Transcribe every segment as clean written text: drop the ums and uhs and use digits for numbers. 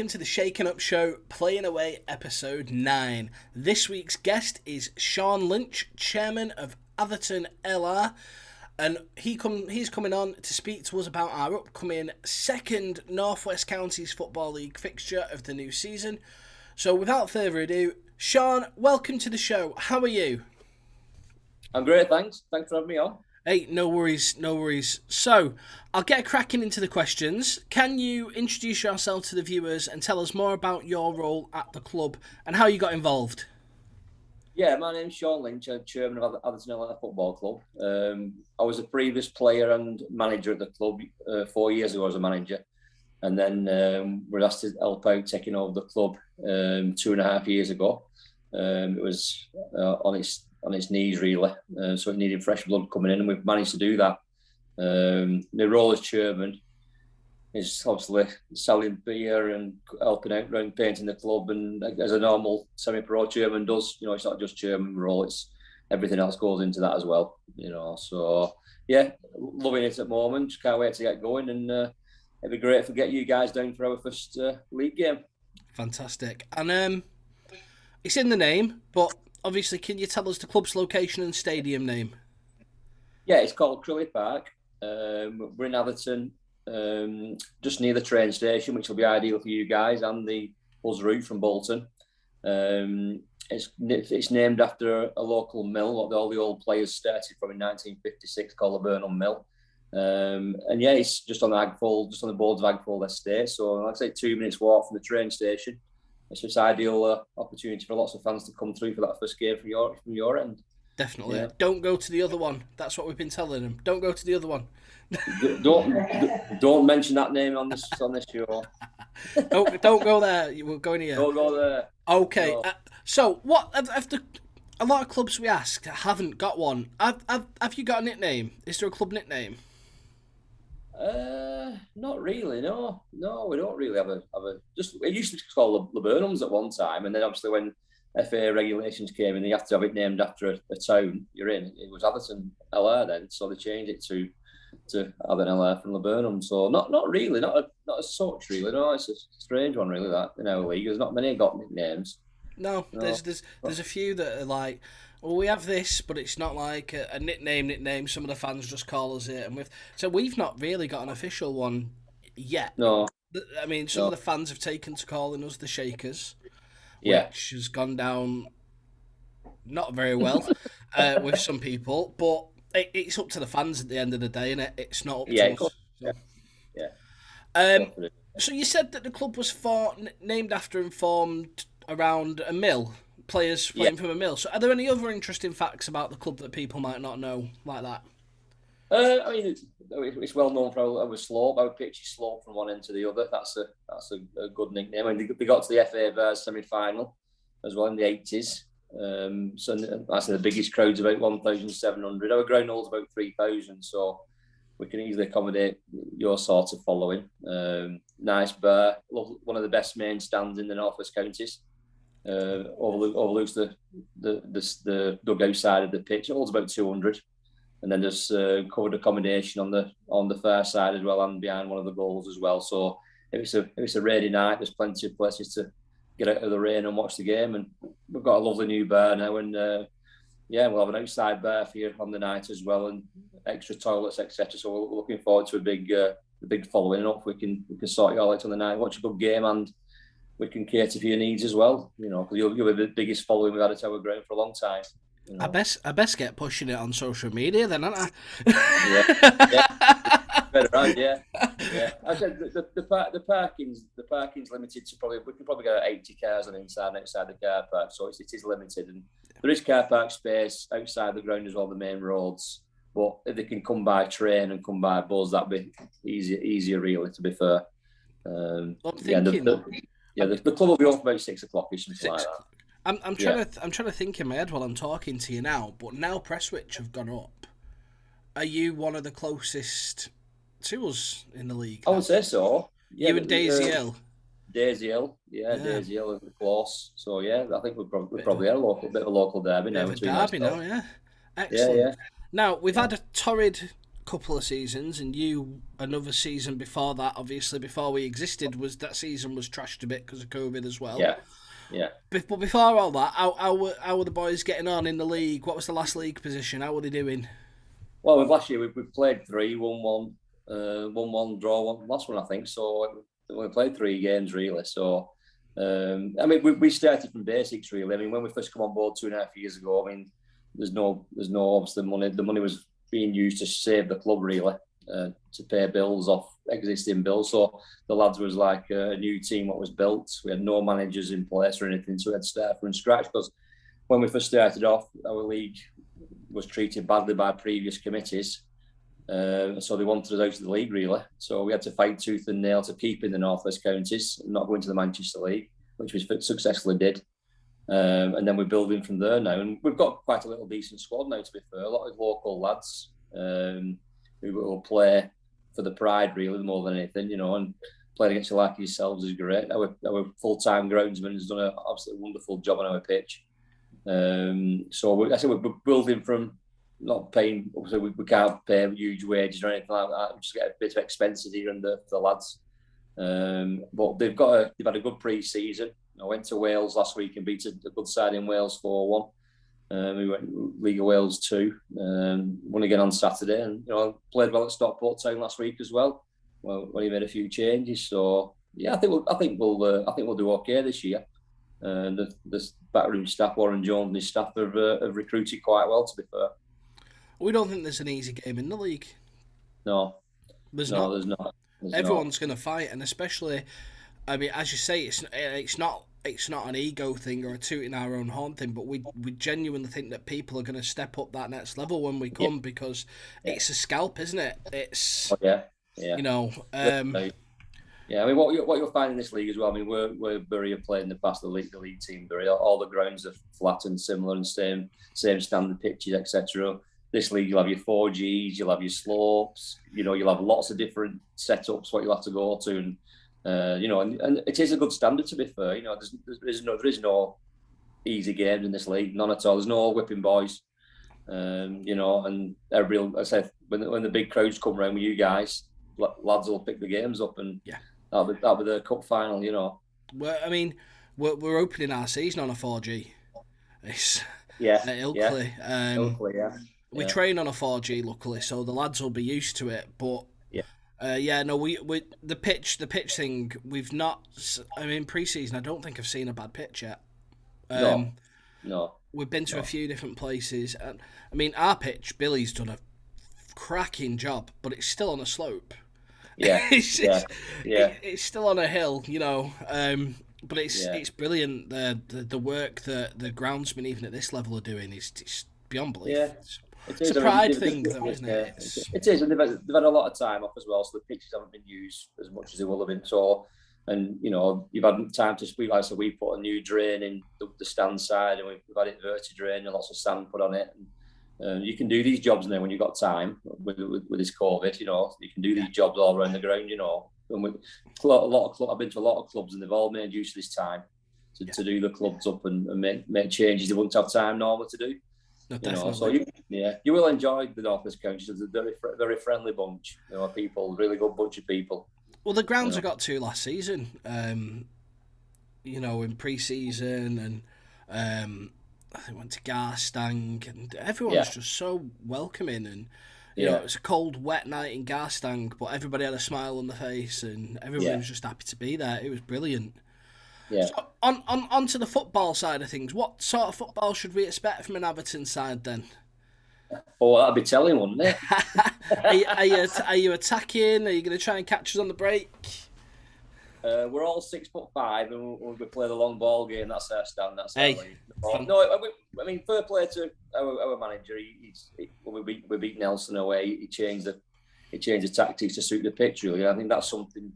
welcome to the Shaken Up Show, Playing Away, episode 9. This week's guest is Shaun Lynch, chairman of Atherton LR, and he's coming on to speak to us about our upcoming second North West Counties Football League fixture of the new season. So without further ado, Shaun, welcome to the show. How are you? I'm great, thanks. Thanks for having me on. Hey, no worries. So, I'll get cracking into the questions. Can you introduce yourself to the viewers and tell us more about your role at the club and how you got involved? Yeah, my name's Shaun Lynch. I'm chairman of Atherton Football Club. I was a previous player and manager at the club 4 years ago as a manager. And then we're asked to help out taking over the club 2.5 years ago. It was on its knees, really. So it needed fresh blood coming in, and we've managed to do that. My role as chairman is obviously selling beer and helping out around painting the club, and as a normal semi-pro chairman does. It's not just chairman role, it's everything else goes into that as well. So yeah, loving it at the moment. Can't wait to get going, and it'd be great if we get you guys down for our first league game. Fantastic. And it's in the name, but obviously, can you tell us the club's location and stadium name? Yeah, it's called Crilly Park. We're in Atherton, just near the train station, which will be ideal for you guys, and the bus route from Bolton. It's named after a local mill, what all the old players started from in 1956, called the Burnham Mill. And yeah, it's just on the boards of Agfold Estate. So, like I say, 2 minutes walk from the train station. It's just ideal opportunity for lots of fans to come through for that first game from your end. Definitely. Yeah. Don't go to the other one. That's what we've been telling them. Don't go to the other one. Don't mention that name on this show. Don't go there. We're going here. Don't go there. Okay. No. So what? After a lot of clubs we ask haven't got one. Have you got a nickname? Is there a club nickname? Not really. No, we don't really have a. Just it used to be called the Burnhams at one time, and then obviously when FA regulations came in, they have to have it named after a town you're in. It was Atherton LR then, so they changed it to Atherton LR from the Burnham. So not really, not as such really. No, it's a strange one really. That in our league, there's not many got nicknames. No. There's a few that are like, well, we have this, but it's not like a nickname. Some of the fans just call us it, and we've not really got an official one yet. No. I mean, some of the fans have taken to calling us the Shakers, Yeah. which has gone down not very well with some people, but it's up to the fans at the end of the day, and it's not up to us. So. Yeah. So you said that the club was named after and formed around a mill, players playing from a mill. So are there any other interesting facts about the club that people might not know like that? I mean, it's well known for our slope. Our pitch is slope from one end to the other. That's a good nickname. I mean, they got to the FA Bears semi-final as well in the 80s. So that's the biggest crowd's about 1,700. Our ground holds about 3,000, so we can easily accommodate your sort of following. Nice bar, one of the best main stands in the North West Counties. Overlooks the dugout side of the pitch. It holds about 200, and then there's covered accommodation on the far side as well, and behind one of the goals as well. So if it's a rainy night, there's plenty of places to get out of the rain and watch the game. And we've got a lovely new bar now, and we'll have an outside bar for you on the night as well, and extra toilets, etc. So we're looking forward to a big following up. We can sort you all out on the night, watch a good game, and we can cater for your needs as well. Because you'll be the biggest following we've had at our ground for a long time. I best get pushing it on social media then, aren't I? Yeah. Better right, yeah. I said the parking's limited to we can probably get 80 cars on inside and outside the car park, so it is limited, and there is car park space outside the ground as well, the main roads. But if they can come by train and come by bus, that'd be easier really, to be fair. I'm thinking, the club will be off about 6 o'clock or something like that. I'm trying to think in my head while I'm talking to you now, but now Prestwich have gone up. Are you one of the closest to us in the league? I would say so. Yeah, you and Daisy Hill. Daisy Hill, Daisy Hill is close. So yeah, I think we're probably a bit of a local derby now. Yeah. Excellent. Yeah. Now we've had a torrid couple of seasons, and you another season before that. Obviously, before we existed, was that season was trashed a bit because of COVID as well. Yeah. But before all that, how were the boys getting on in the league? What was the last league position? How were they doing? Well, last year we played 3, won 1, 1-1, draw 1, last one I think. So we played 3 games really. So I mean, we started from basics really. I mean, when we first come on board 2.5 years ago, I mean, there's no obviously money. The money was being used to save the club really, to pay bills off existing bills. So the lads was like a new team what was built. We had no managers in place or anything, so we had to start from scratch. Because when we first started off, our league was treated badly by previous committees. So they wanted us out of the league, really. So we had to fight tooth and nail to keep in the North West counties and not go into the Manchester League, which we successfully did. And then we're building from there now. And we've got quite a little decent squad now, to be fair. A lot of local lads who will play for the pride, really, more than anything, and playing against you like yourselves is great. Our full-time groundsman has done an absolutely wonderful job on our pitch. So we're building from not paying, obviously we can't pay huge wages or anything like that. We just get a bit of expenses here and there for the lads. But they've had a good pre-season. I went to Wales last week and beat a good side in Wales 4-1. We went League of Wales 2. Won again on Saturday, and played well at Stockport Town last week as well. When he made a few changes, so yeah, I think we'll do okay this year. The backroom staff, Warren Jones and his staff have recruited quite well, to be fair. We don't think there's an easy game in the league. No, there's not. Everyone's going to fight, and especially, I mean, as you say, it's not an ego thing or a tooting our own horn thing, but we genuinely think that people are going to step up that next level when we come, because it's a scalp, isn't it? It's yeah. Yeah, I mean, what you'll find in this league as well. I mean, we're Bury have played in the past. The league team, Bury, all the grounds are flat and similar and same standard pitches, etc. This league, you'll have your 4Gs, you'll have your slopes. You'll have lots of different setups what you'll have to go to, and and it is a good standard, to be fair. There is no easy games in this league, none at all. There's no whipping boys, and everybody. I said when the big crowds come around with you guys, lads will pick the games up, and that'll be the cup final. Well, I mean, we're opening our season on a 4G. It's at Ilkley. Ilkley, we train on a 4G, luckily, so the lads will be used to it. But we the pitch thing, we've not. I mean, pre-season, I don't think I've seen a bad pitch yet. No. We've been to a few different places, and I mean, our pitch, Billy's done a cracking job, but it's still on a slope. It's still on a hill, but it's brilliant. The work that the groundsmen, even at this level, are doing is beyond belief. Yeah. It's a pride thing, though, isn't it? It is, and they've had a lot of time off as well, so the pitches haven't been used as much as they will have been. So, and you've had time to speak. Like, so we put a new drain in the stand side, and we've had inverted drain and lots of sand put on it. And you can do these jobs now when you've got time with this COVID. You can do these jobs all around the ground. And I've been to a lot of clubs, and they've all made use of this time to do the clubs up and make changes they wouldn't have time normally to do. No, so you will enjoy the North West counties. It's a very, very friendly bunch. People, really good bunch of people. Well, the grounds I got to last season, in pre-season, and I think went to Garstang, and everyone was just so welcoming. And it was a cold, wet night in Garstang, but everybody had a smile on their face, and everybody was just happy to be there. It was brilliant. Yeah. So on to the football side of things. What sort of football should we expect from an Atherton side then? Oh, that'd be telling, wouldn't it? Are you attacking? Are you going to try and catch us on the break? We're all 6'5", and we play the long ball game. That's our stand. That's our league. No, I mean, fair play to our manager. When we beat Nelson away, he changed the tactics to suit the pitch. Really, I think that's something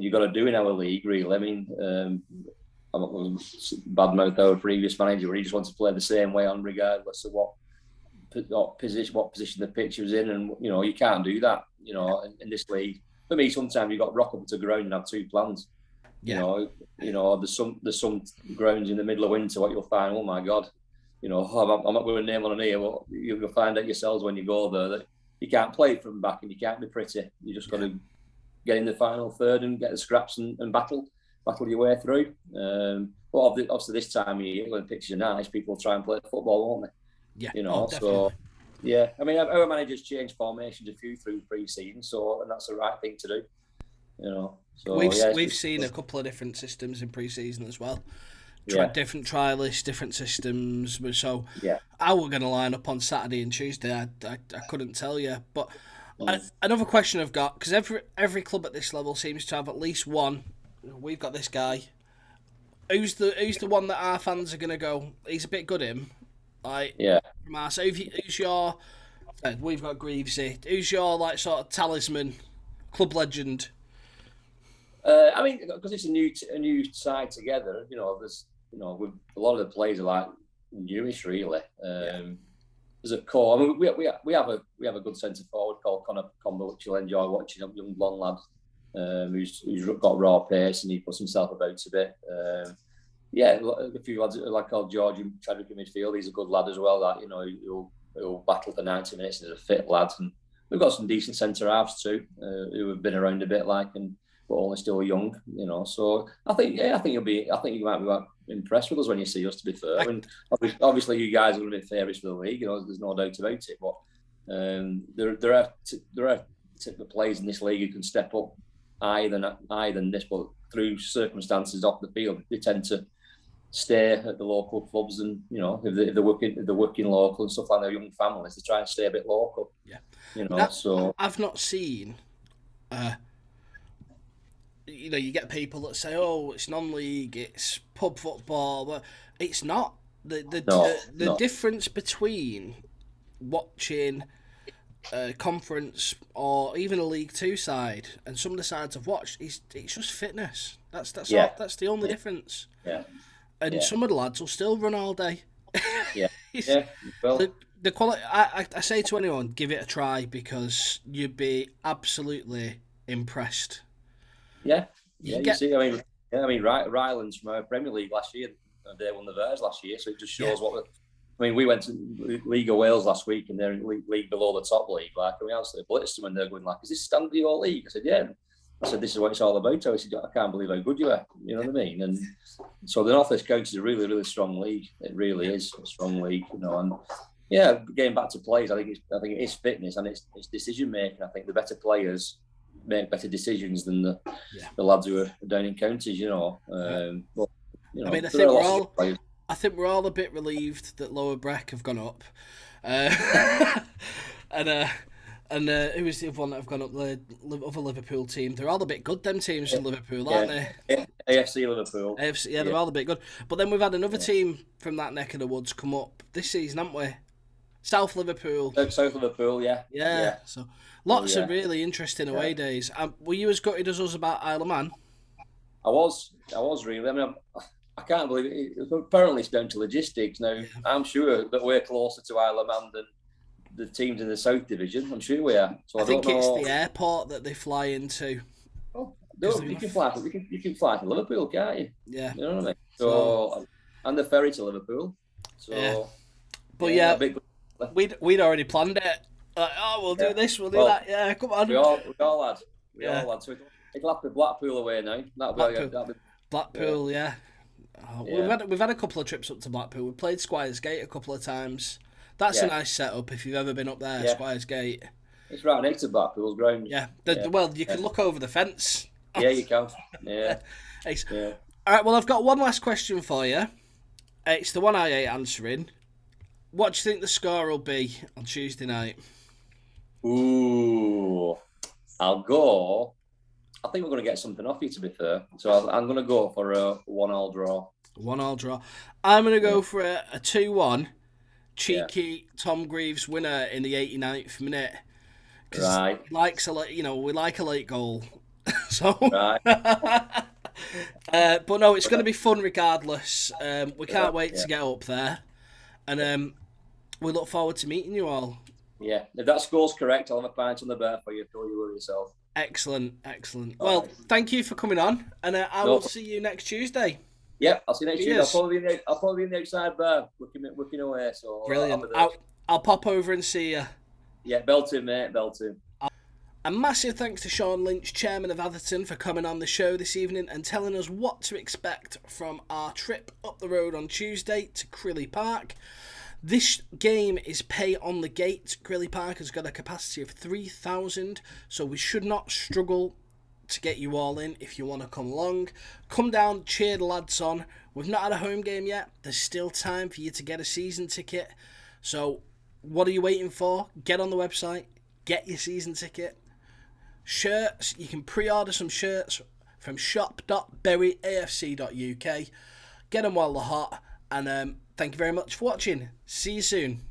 you've got to do in our league. Really, I mean, I'm not going to badmouth our previous manager, where he just wants to play the same way on regardless of what position the pitch was in, and you can't do that. In this league. For me, sometimes you've got to rock up to the ground and have two plans. There's some grounds in the middle of winter what you'll find, oh my God, I'm not going to name on an ear, but you'll find out yourselves when you go there that you can't play it from back and you can't be pretty. You just got to get in the final third and get the scraps and battle your way through. But obviously this time of year, when the pitches are nice, people will try and play football, won't they? Yeah, you know. So yeah, I mean, our managers changed formations a few through pre-season, and that's the right thing to do. You know, so we've seen a couple of different systems in pre-season as well. Different trialists, different systems. So how we're going to line up on Saturday and Tuesday, I couldn't tell you. But another question I've got, because every club at this level seems to have at least one. We've got this guy. Who's the one that our fans are going to go, he's a bit good, him? From our side, who's your... we've got Greavesy. Who's your sort of talisman, club legend? I mean, because it's a new side together, there's with a lot of the players are newish really. There's a core. I mean, we have a good centre forward called Connor Comber, which you'll enjoy watching. A young blonde lad who's got raw pace and he puts himself about a bit. A few lads called George and Chadwick in midfield. He's a good lad as well. That he'll battle for 90 minutes. He's a fit lad, and we've got some decent centre halves too who have been around a bit but only still young, So I think you might be impressed with us when you see us. To be fair, I mean, obviously you guys are going to be favourites for the league. There's no doubt about it. But there are the players in this league who can step up higher than this, but through circumstances off the field, they tend to stay at the local clubs, and if they're working local and stuff like their young families, they try and stay a bit local. Yeah, so I've not seen. You get people that say, "Oh, it's non-league, it's pub football," but it's not. The difference between watching a conference or even a League Two side and some of the sides I've watched, it's just fitness. That's the only difference. Yeah. And some of the lads will still run all day. Yeah. Well, the quality. I say to anyone, give it a try because you'd be absolutely impressed. Yeah. You see, Rylands from our Premier League last year, they won the Vers last year, so it just shows we went to League of Wales last week, and they're in league below the top league. And we absolutely blitzed them, and they're going "Is this standard your league?" I said, "Yeah." I said, "This is what it's all about." I said, "I can't believe how good you are." You know what I mean? And so the North West County is a really, really strong league. It really is a strong league, And getting back to players, I think it is fitness and it's decision making. I think the better players make better decisions than the lads who are down in counties. But, I think we're all a bit relieved that Lower Breck have gone up, and who was the other one that have gone up? The other Liverpool team. They're all a bit good. Them teams in Liverpool, aren't they? AFC Liverpool. AFC, they're all a bit good. But then we've had another team from that neck of the woods come up this season, haven't we? South Liverpool. South Liverpool, yeah. So lots of really interesting away days. Were you as gutted as us about Isle of Man? I was really. I mean, I can't believe it. Apparently, it's down to logistics. Now, I'm sure that we're closer to Isle of Man than the teams in the South Division. I'm sure we are. So I think it's the airport that they fly into. Oh, no, you can fly to Liverpool, can't you? Yeah. You know what I mean? So and the ferry to Liverpool. So, but we'd already planned it. We'll do this, we'll do that. Yeah, come on. We all had. So it'll have to be Blackpool away now. That'll be Blackpool, yeah. We've had a couple of trips up to Blackpool. We played Squires Gate a couple of times. That's a nice setup if you've ever been up there, Squires Gate. It's right next to Blackpool's ground. Yeah. Well, you can look over the fence. Yeah, you can. Yeah. All right, well, I've got one last question for you. It's the one I hate answering. What do you think the score will be on Tuesday night? Ooh, I'll go. I think we're going to get something off you, to be fair. So I'm going to go for a 1-1 draw. 1-1 draw. I'm going to go for a 2-1 cheeky Tom Greaves winner in the 89th minute. Right. We like a late goal. So. Right. But no, it's going to be fun regardless. We can't wait to get up there. And we look forward to meeting you all. Yeah, if that score's correct, I'll have a pint on the bar for you. Don't you worry yourself. Excellent. Well, thank you for coming on, and I will see you next Tuesday. Yeah, I'll see you next Tuesday. I'll probably be in the outside bar, working away. So brilliant. I'll pop over and see you. Yeah, belting, mate, belting. A massive thanks to Shaun Lynch, chairman of Atherton, for coming on the show this evening and telling us what to expect from our trip up the road on Tuesday to Crilly Park. This game is pay on the gate. Crilly Park has got a capacity of 3,000, so we should not struggle to get you all in if you want to come along. Come down, cheer the lads on. We've not had a home game yet. There's still time for you to get a season ticket. So what are you waiting for? Get on the website, get your season ticket. Shirts, you can pre-order some shirts from shop.berryafc.uk. Get them while they're hot, and thank you very much for watching. See you soon.